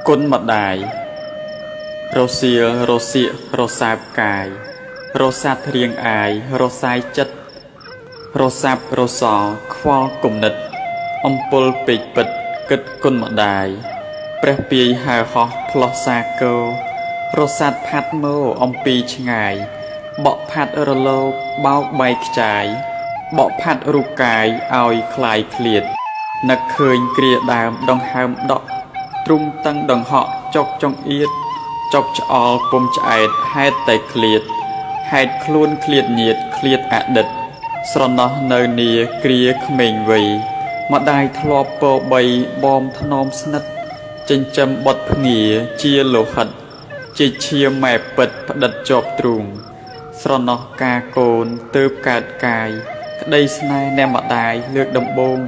គុណម្ដាយរសៀលរសៀករសាបកាយរសាត់រៀងអាយរសាយចិត្តរសាប់រសល់ខ្វល់គំនិតអំពុលពេកពិតគិតគុណម្ដាយព្រះពាយហើហោះផ្លោះសាគោរសាត់ផាត់ម៉ូអំពីឆ្ងាយបក់ផាត់រលោកបោកបែកខ្ចាយបក់ផាត់រូបកាយឲ្យคลายឃ្លាតនឹកឃើញគ្រាដើមដង្ហើមដកទ្រុងតឹងដង្ហក់ចុកចង្អៀតចុកឆ្អល់ពុំឆ្អែតហេតុតែឃ្លាតហេតុខ្លួនឃ្លាតញាតឃ្លាតអតីតស្រណោះនៅនីគ្រាក្មេងវ័យម្ដាយធ្លាប់ពោបីបងថ្នមស្និទ្ធចិញ្ចឹមបុត្រភ្ងាជាលោហិតជាឈាមម៉ែពិតផ្ដិតជាប់ទ្រូងស្រណោះការកូនទើបកើតកាយក្តីស្នេហ៍អ្នកម្ដាយលើកដំបូង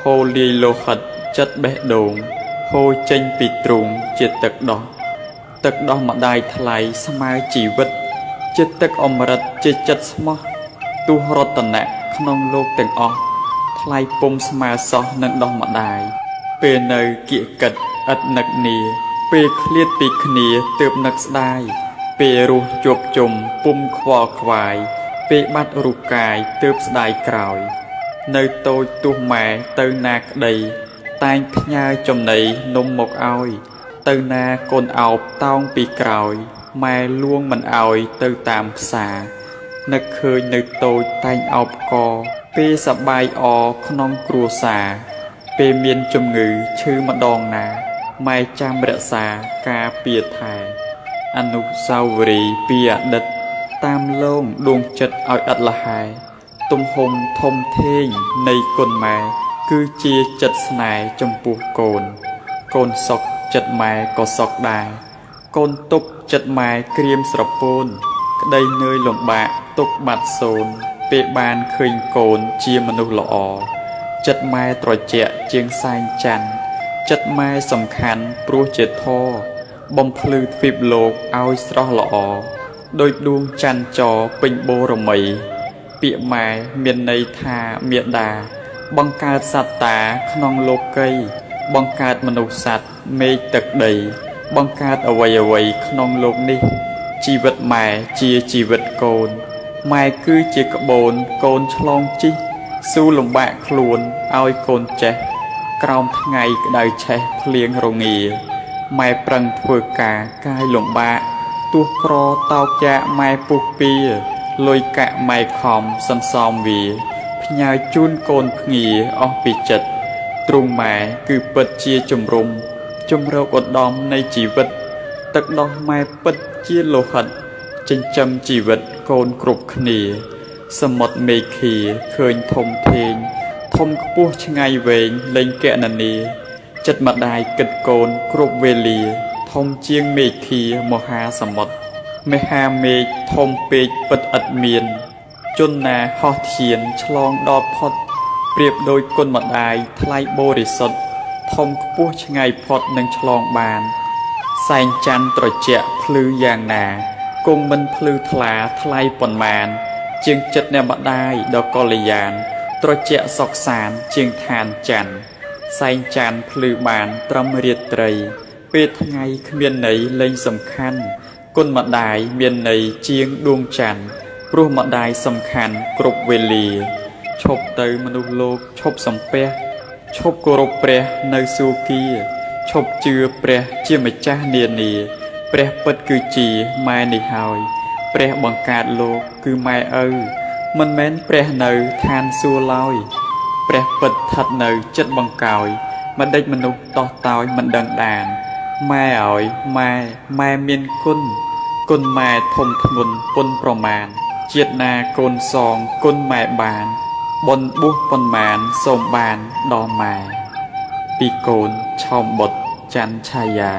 ហូរលាយលោហិតចិត្តបេះដូងហូរចេញពីទ្រូងជាទឹកដោះម្ដាយថ្លៃស្មើជីវិតជាទឹកអមរិតជាចិត្តស្មោះទោះរតនៈក្នុងលោកទាំងអស់ថ្លៃពុំស្មើសោះនឹងដោះម្ដាយពេលនៅគៀកកិតឥតនឹកនីពេលឃ្លាតពីគ្នាទើបនឹកស្ដាយពេលរស់ជួបជុំពុំខ្វល់ខ្វាយពេលបាត់រូបកាយទើបស្ដាយក្រោយនៅតូចទោះម៉ែទៅណាក្ដីតែងផ្ញើចំណីនំមកឲ្យទៅណាកូនអោបតោងពីក្រោយម៉ែលួងមិនឲ្យទៅតាមផ្សារនឹកឃើញនៅតូចតែងអោបកពេលសប្បាយអក្នុងគ្រួសារពេលមានជំងឺឈឺម្ដងណាម៉ែចាំរក្សាការពារថែអនុស្សាវរីយ៍ពីអតីតតាមលងដួងចិត្តឲ្យឥតលហែទំហំធំធេងនៃគុណម៉ែគឺជាចិត្តស្នេហ៍ចំពោះកូនសុខចិត្តម៉ែក៏សុខដែរកូនទុកចិត្តម៉ែក្រៀមស្រពោនក្តីនឿយលំបាកទុកបាត់សូន្យពេលបានឃើញកូនជាមនុស្សល្អចិត្តម៉ែត្រជាក់ជាងសែងច័ន្ទចិត្តម៉ែសំខាន់ព្រោះជាធម៌បំភ្លឺទ្វីបលោកឲ្យស្រស់ល្អដោយដួងច័ន្ទចរពេញបូរមីពាក្យម៉ែមានន័យថាមេដាបង្កើតសត្វតាក្នុងលោកីបង្កើតមនុស្សសត្វមេឃទឹកដីបង្កើតអ្វីក្នុងលោកនេះជីវិតម៉ែជាជីវិតកូនម៉ែគឺជាក្បូនកូនឆ្លងជិះស៊ូលំបាកខ្លួនឲ្យកូនចេះក្រោមថ្ងៃក្តៅឆេះភ្លៀងរងាម៉ែប្រឹងធ្វើការកាយលំបាកទោះក្រតោកយ៉ាម៉ែពុះពៀលុយកាក់ម៉ែខំសន្សំវាផ្ញើជូនកូនភ្ងាអស់ពីចិត្តទ្រង់ម៉ែគឺពិតជាជំរំជំរកឧត្តមនៃជីវិតទឹកដោះម៉ែពិតជាលោហិតចិញ្ចឹមជីវិតកូនគ្រប់គ្នាសមុទ្រមេឃាឃើញធំធេងធំខ្ពស់ឆ្ងាយវែងលែងកណនាចិត្តម្ដាយគិតកូនគ្រប់វេលាធំជាងមេឃាមហាសមុទ្រមហាមេឃធំពេកពិតឥតមានជនណាហោះធានឆ្លងដល់ផុតប្រៀបដូចគុណម្ដាយថ្លៃបរិសុទ្ធធំខ្ពស់ឆ្ងាយផុតនឹងឆ្លងបានសែងច័ន្ទត្រជាក់ភ្លឺយ៉ាងណាគង់មិនភ្លឺថ្លាថ្លៃប៉ុន្មានជាងចិត្តអ្នកម្ដាយដ៏កល្យានត្រជាក់សុខសាន្តជាងឋានច័ន្ទសែងច័ន្ទភ្លឺបានត្រឹមរាត្រីពេលថ្ងៃគ្មានន័យលែងសំខាន់គុណម្ដាយមានន័យជាងដួងច័ន្ទព្រោះម្ដាយសំខាន់គ្រប់វេលាឈប់ទៅមនុស្សលោកឈប់សំពះឈប់គោរពព្រះនៅសួគ៌ឈប់ជឿព្រះជាម្ចាស់នានាព្រះពិតគឺជាម៉ែនេះហើយព្រះបង្កើតលោកគឺម៉ែឪមិនមែនព្រះនៅឋានសួគ៌ឡើយព្រះពិតស្ថិតនៅចិត្តបង្កោយមិនដេចមនុស្សតោះតោយមិនដឹងដានម៉ែឲ្យម៉ែមានគុណម៉ែធំធ្ងន់ពុនប្រមាណជាតិណាកូនសងគុណម៉ែបានបុណ្យបុះប៉ុន្មានសូមបានដល់ម៉ែពីកូនឆោមបុត្រច័ន្ទឆាយា